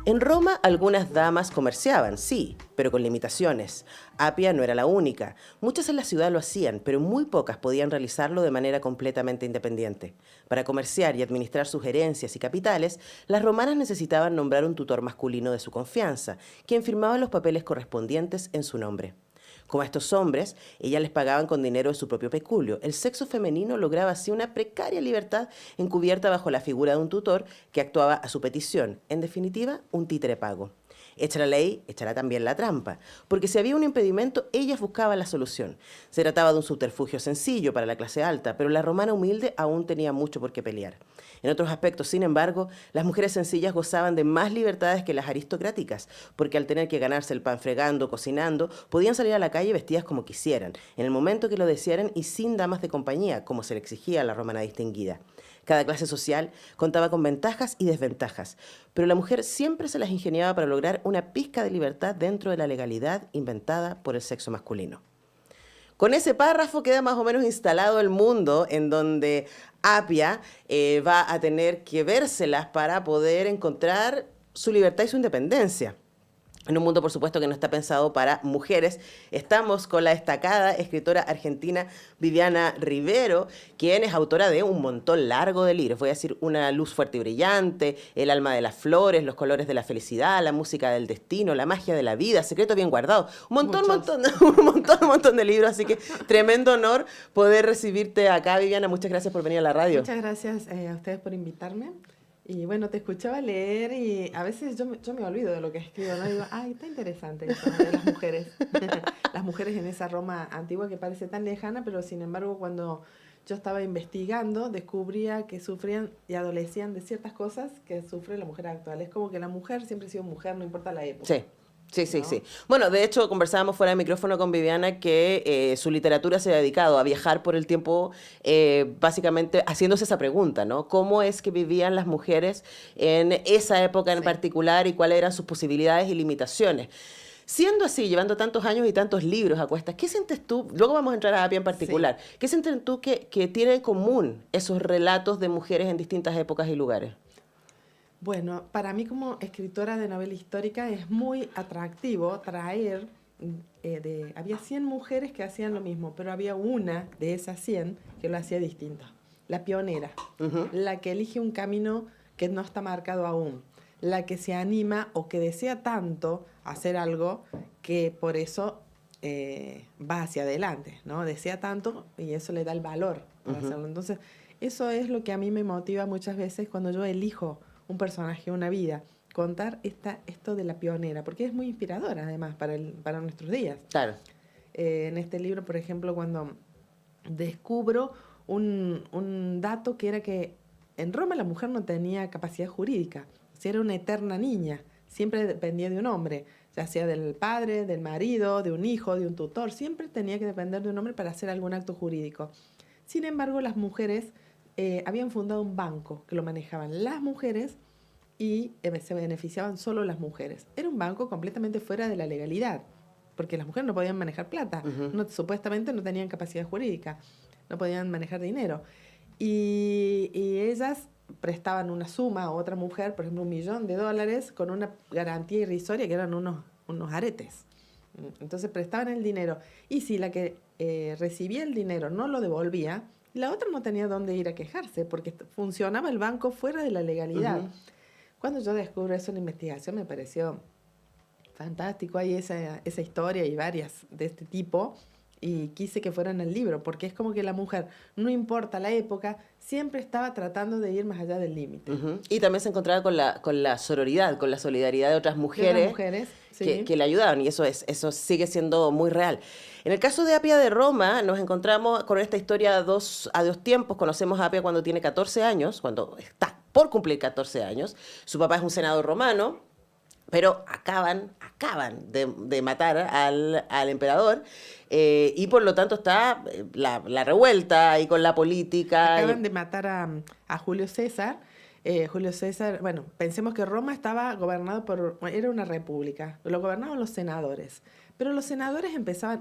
En Roma algunas damas comerciaban, sí, pero con limitaciones. Apia no era la única. Muchas en la ciudad lo hacían, pero muy pocas podían realizarlo de manera completamente independiente. Para comerciar y administrar sus herencias y capitales, las romanas necesitaban nombrar un tutor masculino de su confianza, quien firmaba los papeles correspondientes en su nombre. Como a estos hombres, ellas les pagaban con dinero de su propio peculio. El sexo femenino lograba así una precaria libertad encubierta bajo la figura de un tutor que actuaba a su petición. En definitiva, un títere pago. Hecha la ley, echará también la trampa, porque si había un impedimento, ellas buscaban la solución. Se trataba de un subterfugio sencillo para la clase alta, pero la romana humilde aún tenía mucho por qué pelear. En otros aspectos, sin embargo, las mujeres sencillas gozaban de más libertades que las aristocráticas, porque al tener que ganarse el pan fregando, cocinando, podían salir a la calle vestidas como quisieran, en el momento que lo desearan y sin damas de compañía, como se le exigía a la romana distinguida. Cada clase social contaba con ventajas y desventajas, pero la mujer siempre se las ingeniaba para lograr una pizca de libertad dentro de la legalidad inventada por el sexo masculino. Con ese párrafo queda más o menos instalado el mundo en donde Apia va a tener que vérselas para poder encontrar su libertad y su independencia. En un mundo, por supuesto, que no está pensado para mujeres. Estamos con la destacada escritora argentina Viviana Rivero, quien es autora de un montón largo de libros. Voy a decir Una luz fuerte y brillante, El alma de las flores, Los colores de la felicidad, La música del destino, La magia de la vida, Secreto bien guardado. Un montón de libros. Así que tremendo honor poder recibirte acá, Viviana. Muchas gracias por venir a la radio. Muchas gracias a ustedes por invitarme. Y bueno, te escuchaba leer y a veces yo me olvido de lo que escribo, ¿no? Digo, ay, está interesante eso de las mujeres. Las mujeres en esa Roma antigua que parece tan lejana, pero sin embargo cuando yo estaba investigando descubría que sufrían y adolecían de ciertas cosas que sufre la mujer actual. Es como que la mujer siempre ha sido mujer, no importa la época. Sí. Sí, sí, ¿no? sí. Bueno, de hecho, conversábamos fuera de micrófono con Viviana que su literatura se ha dedicado a viajar por el tiempo, básicamente haciéndose esa pregunta, ¿no? ¿Cómo es que vivían las mujeres en esa época en particular y cuáles eran sus posibilidades y limitaciones? Siendo así, llevando tantos años y tantos libros a cuestas, ¿qué sientes tú? Luego vamos a entrar a Apia en particular. Sí. ¿Qué sientes tú que tiene en común esos relatos de mujeres en distintas épocas y lugares? Bueno, para mí como escritora de novela histórica es muy atractivo traer, había 100 mujeres que hacían lo mismo, pero había una de esas 100 que lo hacía distinto. La pionera, la que elige un camino que no está marcado aún, la que se anima o que desea tanto hacer algo que por eso va hacia adelante, ¿no? Desea tanto y eso le da el valor para hacerlo. Entonces, eso es lo que a mí me motiva muchas veces cuando yo elijo un personaje, una vida, contar esto de la pionera, porque es muy inspiradora además para nuestros días. Claro. En este libro, por ejemplo, cuando descubro un dato que era que en Roma la mujer no tenía capacidad jurídica, o sea, era una eterna niña, siempre dependía de un hombre, ya sea del padre, del marido, de un hijo, de un tutor, siempre tenía que depender de un hombre para hacer algún acto jurídico. Sin embargo, las mujeres habían fundado un banco que lo manejaban las mujeres y se beneficiaban solo las mujeres. Era un banco completamente fuera de la legalidad, porque las mujeres no podían manejar plata, supuestamente no tenían capacidad jurídica, no podían manejar dinero. Y ellas prestaban una suma a otra mujer, por ejemplo, $1.000.000, con una garantía irrisoria que eran unos aretes. Entonces prestaban el dinero. Y si la que recibía el dinero no lo devolvía, la otra no tenía dónde ir a quejarse, porque funcionaba el banco fuera de la legalidad. Cuando yo descubro eso en la investigación me pareció fantástico. Hay esa historia y varias de este tipo, y quise que fueran el libro, porque es como que la mujer, no importa la época, siempre estaba tratando de ir más allá del límite. Y también se encontraba con la sororidad, con la solidaridad de otras mujeres, sí. que le ayudaban, y eso sigue siendo muy real. En el caso de Apia de Roma, nos encontramos con esta historia a dos tiempos. Conocemos a Apia cuando tiene 14 años, cuando está por cumplir 14 años. Su papá es un senador romano, pero acaban de matar al emperador, y por lo tanto está la revuelta ahí con la política. Acaban de matar a Julio César. Julio César, bueno, pensemos que Roma estaba gobernado era una república, lo gobernaban los senadores, pero los senadores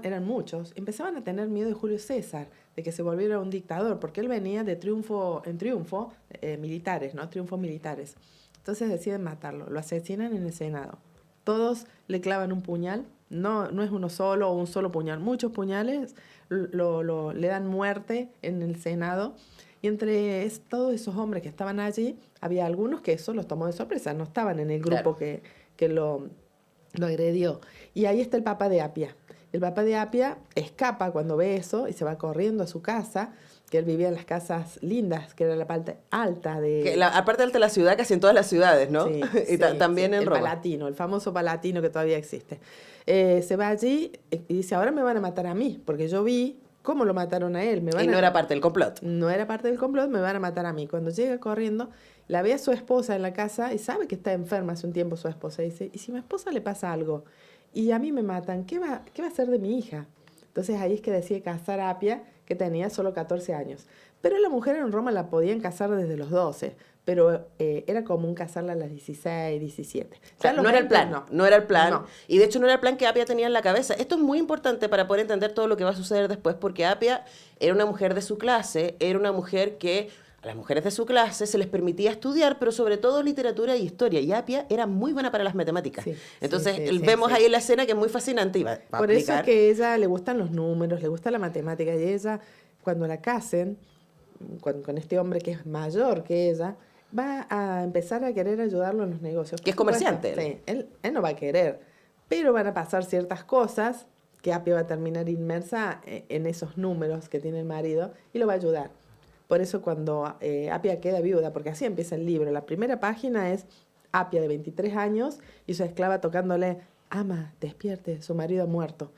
eran muchos, empezaban a tener miedo de Julio César, de que se volviera un dictador, porque él venía de triunfo en triunfo, militares, ¿no? Triunfos militares. Entonces deciden matarlo, lo asesinan en el Senado. Todos le clavan un puñal, no es uno solo o un solo puñal, muchos puñales le dan muerte en el Senado. Y entre todos esos hombres que estaban allí, había algunos que eso los tomó de sorpresa, no estaban en el grupo que lo agredió. Y ahí está el Papa de Apia. El Papa de Apia escapa cuando ve eso y se va corriendo a su casa, que él vivía en las casas lindas, que era la parte alta de... Aparte alta de la ciudad, casi en todas las ciudades, ¿no? Sí, Y también en el Roma. Palatino, el famoso Palatino que todavía existe. Se va allí y dice, ahora me van a matar a mí, porque yo vi cómo lo mataron a él. Y no era parte del complot. No era parte del complot, me van a matar a mí. Cuando llega corriendo, la ve a su esposa en la casa y sabe que está enferma hace un tiempo su esposa. Y dice, ¿y si a mi esposa le pasa algo? Y a mí me matan, ¿qué va a hacer de mi hija? Entonces ahí es que decide casar a Apia, que tenía solo 14 años. Pero la mujer en Roma la podían casar desde los 12, pero era común casarla a las 16, 17. O sea, no era el plan, no era el plan. No. Y de hecho no era el plan que Apia tenía en la cabeza. Esto es muy importante para poder entender todo lo que va a suceder después, porque Apia era una mujer de su clase, era una mujer que a las mujeres de su clase se les permitía estudiar, pero sobre todo literatura y historia. Y Apia era muy buena para las matemáticas. Sí, entonces vemos ahí en la escena que es muy fascinante. Y por eso es que a ella le gustan los números, le gusta la matemática. Y ella, cuando la casen, con este hombre que es mayor que ella, va a empezar a querer ayudarlo en los negocios. Que es comerciante. Sí, él no va a querer. Pero van a pasar ciertas cosas que Apia va a terminar inmersa en esos números que tiene el marido y lo va a ayudar. Por eso cuando Apia queda viuda, porque así empieza el libro, la primera página es Apia de 23 años y su esclava tocándole, ama, despierte, su marido ha muerto.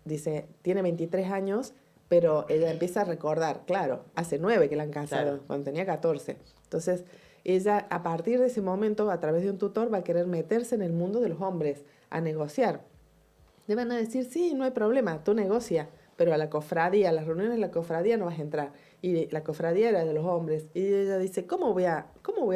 Dice, tiene 23 años, pero ella empieza a recordar, claro, hace 9 que la han casado, claro, cuando tenía 14. Entonces, ella a partir de ese momento, a través de un tutor, va a querer meterse en el mundo de los hombres, a negociar. Le van a decir, sí, no hay problema, tú negocia, pero a la cofradía, a las reuniones de la cofradía no vas a entrar. Y la cofradía era de los hombres. Y ella dice, ¿cómo voy a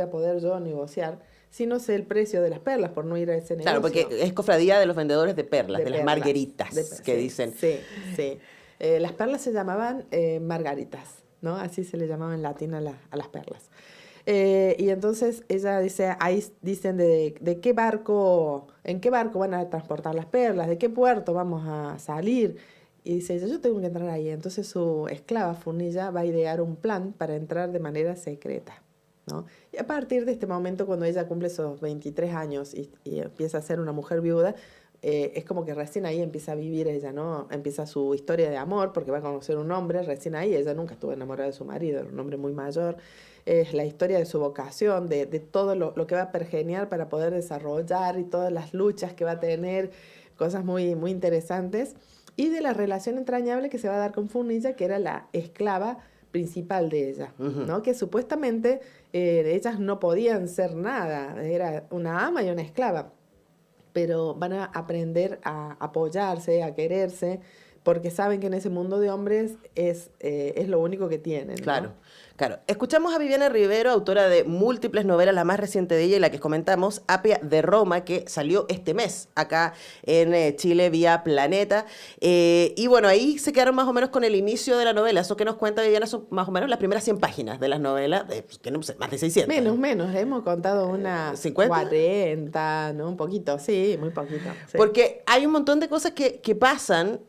poder yo negociar si no sé el precio de las perlas por no ir a ese negocio? Claro, porque es cofradía de los vendedores de perlas, de las margaritas, que sí, dicen. Sí, sí. Las perlas se llamaban margaritas, ¿no? Así se le llamaba en latín a las perlas. Y entonces ella dice, ahí dicen de qué barco, en qué barco van a transportar las perlas, de qué puerto vamos a salir. Y dice, yo tengo que entrar ahí. Entonces su esclava, Furnilla, va a idear un plan para entrar de manera secreta, ¿no? Y a partir de este momento, cuando ella cumple esos 23 años y empieza a ser una mujer viuda, es como que recién ahí empieza a vivir ella, ¿no? Empieza su historia de amor, porque va a conocer un hombre, recién ahí ella nunca estuvo enamorada de su marido, era un hombre muy mayor. Es la historia de su vocación, de todo lo que va a pergeniar para poder desarrollar y todas las luchas que va a tener, cosas muy, muy interesantes. Y de la relación entrañable que se va a dar con Furnilla, que era la esclava principal de ella, ¿no? Que supuestamente ellas no podían ser nada, era una ama y una esclava, pero van a aprender a apoyarse, a quererse, porque saben que en ese mundo de hombres es lo único que tienen, ¿no? Claro. Claro, escuchamos a Viviana Rivero, autora de múltiples novelas, la más reciente de ella y la que comentamos, Apia de Roma, que salió este mes acá en Chile vía Planeta. Y bueno, ahí se quedaron más o menos con el inicio de la novela. Eso que nos cuenta Viviana son más o menos las primeras 100 páginas de las novelas, que no sé, más de 600. Menos, hemos contado unas 50, 40, ¿no? Un poquito, sí, muy poquito. Sí. Porque hay un montón de cosas que pasan,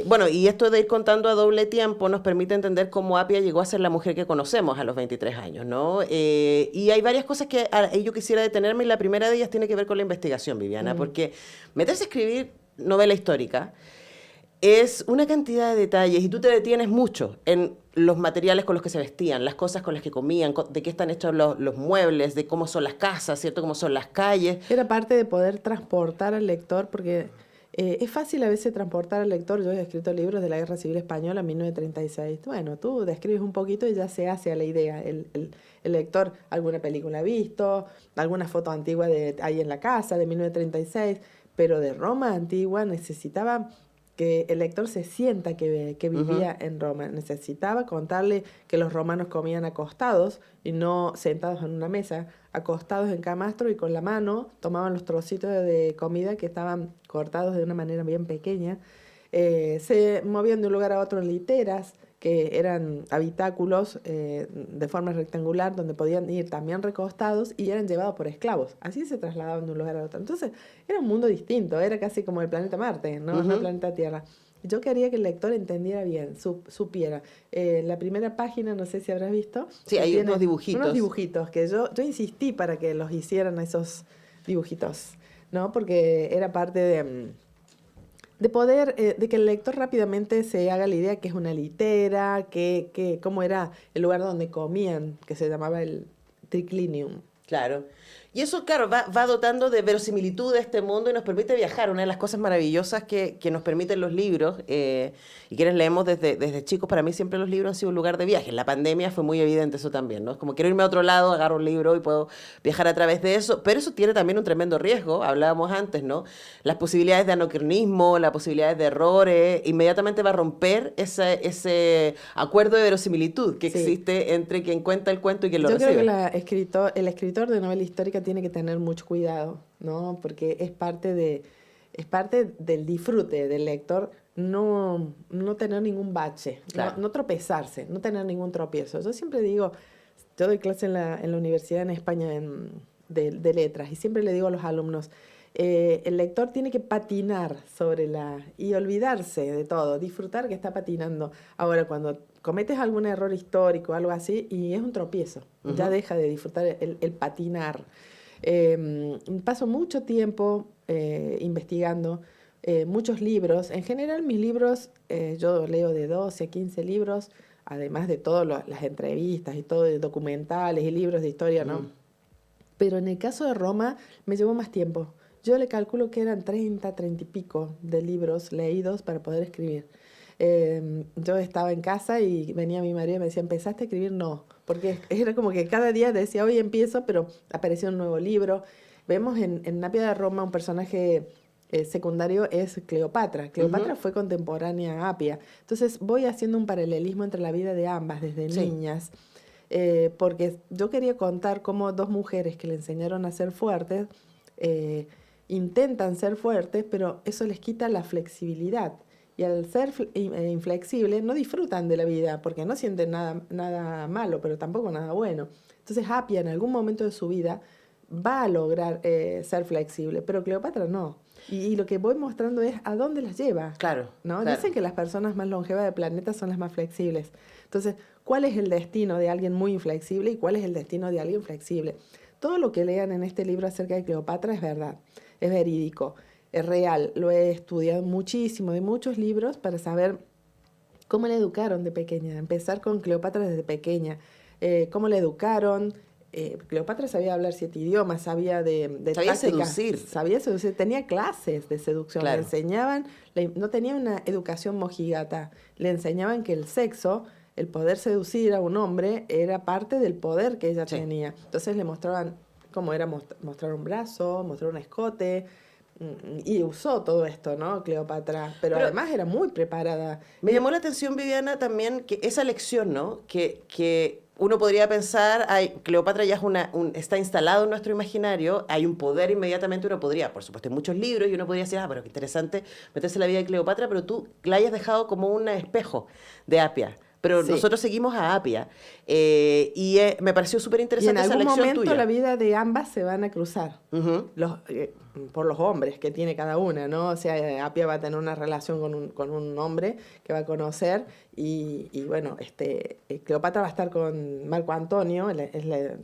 bueno, y esto de ir contando a doble tiempo nos permite entender cómo Apia llegó a ser la mujer que conocemos a los 23 años, ¿no? Y hay varias cosas que yo quisiera detenerme y la primera de ellas tiene que ver con la investigación, Viviana, porque meterse a escribir novela histórica es una cantidad de detalles y tú te detienes mucho en los materiales con los que se vestían, las cosas con las que comían, de qué están hechos los muebles, de cómo son las casas, ¿cierto? Cómo son las calles. Era parte de poder transportar al lector, porque es fácil a veces transportar al lector. Yo he escrito libros de la Guerra Civil Española en 1936. Bueno, tú describes un poquito y ya se hace a la idea. El lector alguna película ha visto, alguna foto antigua ahí en la casa de 1936, pero de Roma antigua necesitaba que el lector se sienta que vivía en Roma. Necesitaba contarle que los romanos comían acostados y no sentados en una mesa, acostados en camastro y con la mano tomaban los trocitos de comida que estaban cortados de una manera bien pequeña. Se movían de un lugar a otro en literas, que eran habitáculos de forma rectangular donde podían ir también recostados y eran llevados por esclavos. Así se trasladaban de un lugar a otro. Entonces era un mundo distinto, era casi como el planeta Marte, no el planeta Tierra. Yo quería que el lector entendiera bien, supiera. La primera página, no sé si habrás visto. Sí, hay unos dibujitos. Unos dibujitos que yo insistí para que los hicieran esos dibujitos, ¿no? Porque era parte de poder, de que el lector rápidamente se haga la idea que es una litera, que cómo era el lugar donde comían, que se llamaba el triclinium. Claro. Y eso, claro, va dotando de verosimilitud de este mundo y nos permite viajar. Una de las cosas maravillosas que nos permiten los libros, y quienes leemos desde chicos, para mí siempre los libros han sido un lugar de viaje. En la pandemia fue muy evidente eso también, ¿no? Es como quiero irme a otro lado, agarro un libro y puedo viajar a través de eso. Pero eso tiene también un tremendo riesgo, hablábamos antes, ¿no? Las posibilidades de anacronismo, las posibilidades de errores, inmediatamente va a romper ese acuerdo de verosimilitud que existe entre quien cuenta el cuento y quien lo recibe. Yo creo que el escritor de novela histórica tiene que tener mucho cuidado, ¿no? Porque es parte del disfrute del lector no tener ningún bache, claro. no tropezarse, no tener ningún tropiezo. Yo siempre digo, yo doy clase en la universidad en España de letras y siempre le digo a los alumnos, el lector tiene que patinar y olvidarse de todo, disfrutar que está patinando. Ahora, cuando cometes algún error histórico o algo así, y es un tropiezo, ya deja de disfrutar el patinar. Paso mucho tiempo investigando muchos libros. En general, mis libros, yo leo de 12 a 15 libros, además de todas las entrevistas y todo, de documentales y libros de historia, ¿no? Pero en el caso de Roma me llevó más tiempo. Yo le calculo que eran 30 y pico de libros leídos para poder escribir. Yo estaba en casa y venía mi marido y me decía, ¿empezaste a escribir? No, porque era como que cada día decía, hoy empiezo, pero apareció un nuevo libro. Vemos en Apia de Roma un personaje secundario, es Cleopatra. Cleopatra fue contemporánea a Apia. Entonces voy haciendo un paralelismo entre la vida de ambas desde niñas, porque yo quería contar cómo dos mujeres que le enseñaron a ser fuertes, intentan ser fuertes, pero eso les quita la flexibilidad. Y al ser inflexible no disfrutan de la vida porque no sienten nada malo, pero tampoco nada bueno. Entonces Apia en algún momento de su vida va a lograr ser flexible, pero Cleopatra no. Y lo que voy mostrando es a dónde las lleva. Claro, ¿no? claro. Dicen que las personas más longevas del planeta son las más flexibles. Entonces, ¿cuál es el destino de alguien muy inflexible y cuál es el destino de alguien flexible? Todo lo que lean en este libro acerca de Cleopatra es verdad, es verídico. Es real, lo he estudiado muchísimo, de muchos libros, para saber cómo la educaron de pequeña, empezar con Cleopatra desde pequeña, cómo la educaron. Cleopatra sabía hablar 7 idiomas, sabía sabía tácticas, seducir, tenía clases de seducción, claro. Le enseñaban, no tenía una educación mojigata, le enseñaban que el sexo, el poder seducir a un hombre, era parte del poder que ella tenía. Entonces le mostraban cómo era mostrar un brazo, mostrar un escote. Y usó todo esto, ¿no? Cleopatra, pero además era muy preparada. Me llamó la atención, Viviana, también que esa lección, ¿no? Que uno podría pensar, Cleopatra ya está instalado en nuestro imaginario, hay un poder inmediatamente, uno podría, por supuesto, hay muchos libros y uno podría decir, pero qué interesante meterse en la vida de Cleopatra, pero tú la hayas dejado como un espejo de Apia. Pero nosotros seguimos a Apia. Me pareció súper interesante esa lección tuya. Y en algún momento la vida de ambas se van a cruzar. Por los hombres que tiene cada una, ¿no? O sea, Apia va a tener una relación con un hombre que va a conocer y bueno, Cleopatra va a estar con Marco Antonio.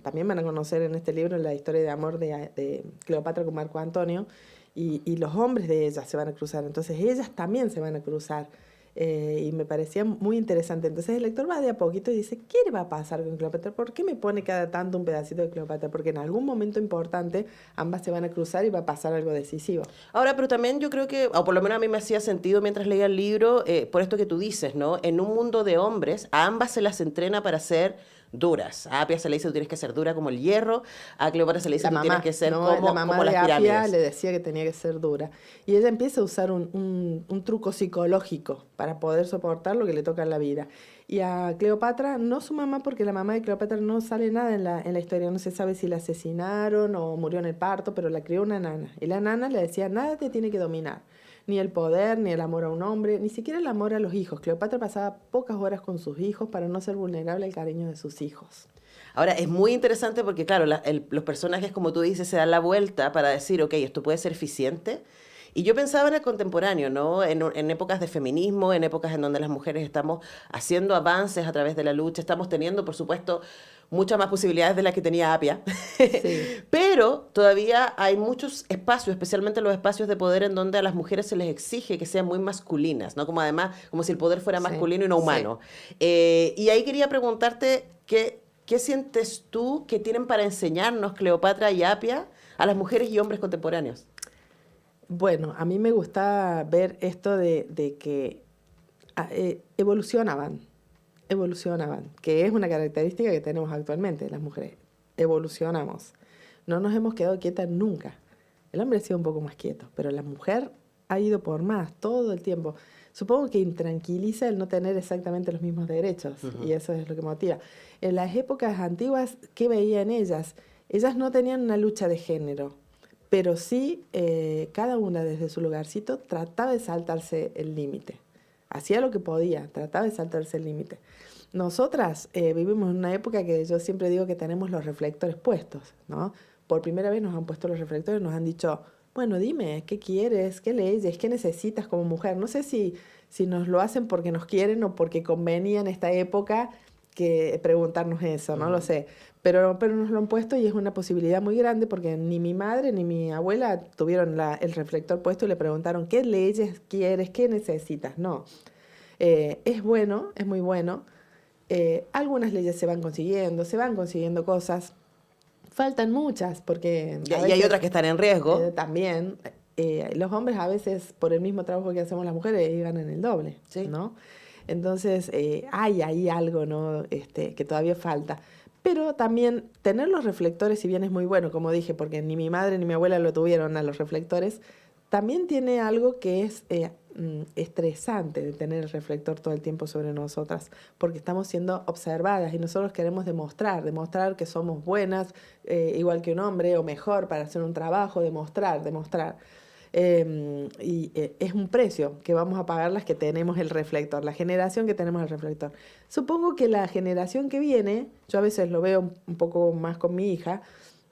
También van a conocer en este libro la historia de amor de Cleopatra con Marco Antonio y los hombres de ella se van a cruzar. Entonces ellas también se van a cruzar. Y me parecía muy interesante. Entonces el lector va de a poquito y dice, ¿qué le va a pasar con Cleopatra? ¿Por qué me pone cada tanto un pedacito de Cleopatra? Porque en algún momento importante ambas se van a cruzar y va a pasar algo decisivo. Ahora, pero también yo creo que, o por lo menos a mí me hacía sentido mientras leía el libro, por esto que tú dices, ¿no? En un mundo de hombres, a ambas se las entrena para ser duras. A Apia se le dice, tú tienes que ser dura como el hierro. A Cleopatra se le dice, tú tienes que ser como las pirámides. Apia le decía que tenía que ser dura. Y ella empieza a usar un truco psicológico para poder soportar lo que le toca en la vida. Y a Cleopatra, no su mamá, porque la mamá de Cleopatra no sale nada en la historia. No se sabe si la asesinaron o murió en el parto, pero la crió una nana. Y la nana le decía, nada te tiene que dominar. ni el poder, ni el amor a un hombre, ni siquiera el amor a los hijos. Cleopatra pasaba pocas horas con sus hijos para no ser vulnerable al cariño de sus hijos. Ahora, es muy interesante porque, claro, los personajes, como tú dices, se dan la vuelta para decir, ok, esto puede ser eficiente. Y yo pensaba en el contemporáneo, ¿no? En épocas de feminismo, en épocas en donde las mujeres estamos haciendo avances a través de la lucha, estamos teniendo, por supuesto, muchas más posibilidades de las que tenía Apia. Sí. Pero todavía hay muchos espacios, especialmente los espacios de poder en donde a las mujeres se les exige que sean muy masculinas, ¿no? Como además, como si el poder fuera masculino y no humano. Y ahí quería preguntarte ¿qué sientes tú que tienen para enseñarnos Cleopatra y Apia a las mujeres y hombres contemporáneos? Bueno, a mí me gusta ver esto de que evolucionaban, que es una característica que tenemos actualmente las mujeres. Evolucionamos. No nos hemos quedado quietas nunca. El hombre ha sido un poco más quieto, pero la mujer ha ido por más todo el tiempo. Supongo que intranquiliza el no tener exactamente los mismos derechos, y eso es lo que motiva. En las épocas antiguas, ¿qué veían ellas? Ellas no tenían una lucha de género, pero sí, cada una desde su lugarcito trataba de saltarse el límite. Hacía lo que podía, trataba de saltarse el límite. Nosotras vivimos en una época que yo siempre digo que tenemos los reflectores puestos, ¿no? Por primera vez nos han puesto los reflectores, nos han dicho, bueno, dime, ¿qué quieres? ¿Qué leyes? ¿Qué necesitas como mujer? No sé si nos lo hacen porque nos quieren o porque convenía en esta época que preguntarnos eso, no lo sé. Pero nos lo han puesto y es una posibilidad muy grande porque ni mi madre ni mi abuela tuvieron el reflector puesto y le preguntaron, ¿qué leyes quieres? ¿Qué necesitas? No. Es bueno, es muy bueno. Algunas leyes se van consiguiendo cosas. Faltan muchas porque... Y hay otras que están en riesgo. También. Los hombres a veces, por el mismo trabajo que hacemos las mujeres, ganan el doble, sí, ¿no? Entonces, hay ahí algo, ¿no? Que todavía falta. Pero también tener los reflectores, si bien es muy bueno, como dije, porque ni mi madre ni mi abuela lo tuvieron a los reflectores, también tiene algo que es estresante de tener el reflector todo el tiempo sobre nosotras, porque estamos siendo observadas y nosotros queremos demostrar que somos buenas, igual que un hombre, o mejor para hacer un trabajo, demostrar. Es un precio que vamos a pagar las que tenemos el reflector, la generación que tenemos el reflector. Supongo que la generación que viene, yo a veces lo veo un poco más con mi hija,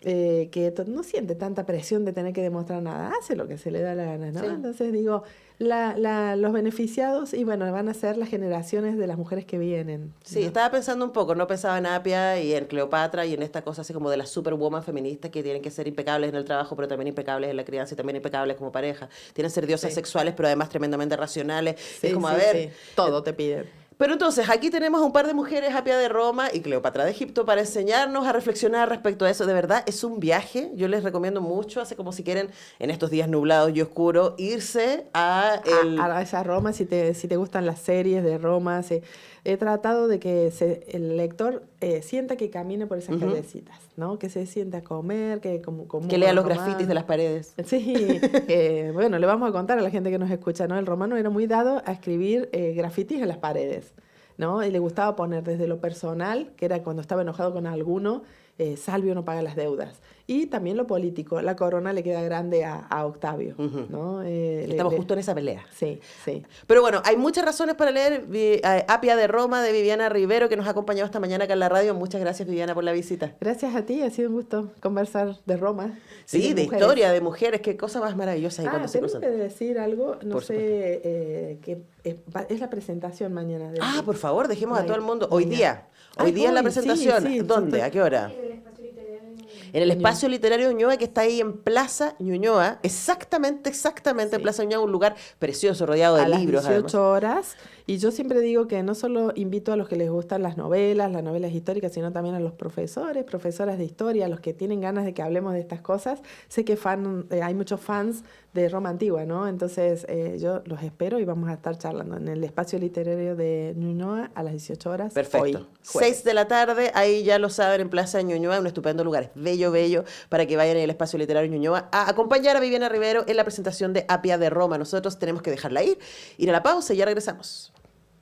que no siente tanta presión de tener que demostrar nada, hace lo que se le da la gana, ¿no? Sí. Entonces digo, los beneficiados, y bueno, van a ser las generaciones de las mujeres que vienen, ¿no? Sí, estaba pensando un poco, no pensaba en Apia y en Cleopatra y en esta cosa así como de las superwoman feministas que tienen que ser impecables en el trabajo, pero también impecables en la crianza y también impecables como pareja. Tienen que ser diosas sexuales, pero además tremendamente racionales. Sí, es como, sí, a ver... sí. Todo te piden. Pero entonces, aquí tenemos a un par de mujeres, Apia de Roma y Cleopatra de Egipto, para enseñarnos a reflexionar respecto a eso. De verdad, es un viaje. Yo les recomiendo mucho, así como si quieren, en estos días nublados y oscuros, irse a esa Roma, si te gustan las series de Roma. He tratado de que el lector sienta que camine por esas callecitas, ¿no? Que se sienta a comer, que lea los grafitis de las paredes. Sí, bueno, le vamos a contar a la gente que nos escucha, ¿no? El romano era muy dado a escribir grafitis en las paredes, ¿no? Y le gustaba poner desde lo personal, que era cuando estaba enojado con alguno, Salvio no paga las deudas. Y también lo político, la corona le queda grande a Octavio, ¿no? Estamos justo en esa pelea. Sí. Pero bueno, hay muchas razones para leer Apia de Roma, de Viviana Rivero, que nos ha acompañado esta mañana acá en la radio. Muchas gracias, Viviana, por la visita. Gracias a ti, ha sido un gusto conversar de Roma. Sí, de historia, de mujeres, qué cosa más maravillosa hay cuando se cruzan. Tengo que decir algo, no sé, que es la presentación mañana. Por favor, dejemos a todo el mundo. Hoy día es la presentación. Sí, ¿Dónde? ¿A qué hora? En el Espacio Literario Ñuñoa, que está ahí en Plaza Ñuñoa, exactamente en Plaza Ñuñoa, un lugar precioso, rodeado de libros. A las 18 horas. Y yo siempre digo que no solo invito a los que les gustan las novelas históricas, sino también a los profesoras de historia, a los que tienen ganas de que hablemos de estas cosas. Sé que hay muchos fans de Roma Antigua, ¿no? Entonces yo los espero y vamos a estar charlando en el Espacio Literario de Ñuñoa a las 18 horas. Perfecto. Hoy, 6 de la tarde, ahí ya lo saben, en Plaza Ñuñoa, un estupendo lugar, bello, para que vayan en el Espacio Literario Ñuñoa a acompañar a Viviana Rivero en la presentación de Apia de Roma. Nosotros tenemos que dejarla ir a la pausa y ya regresamos.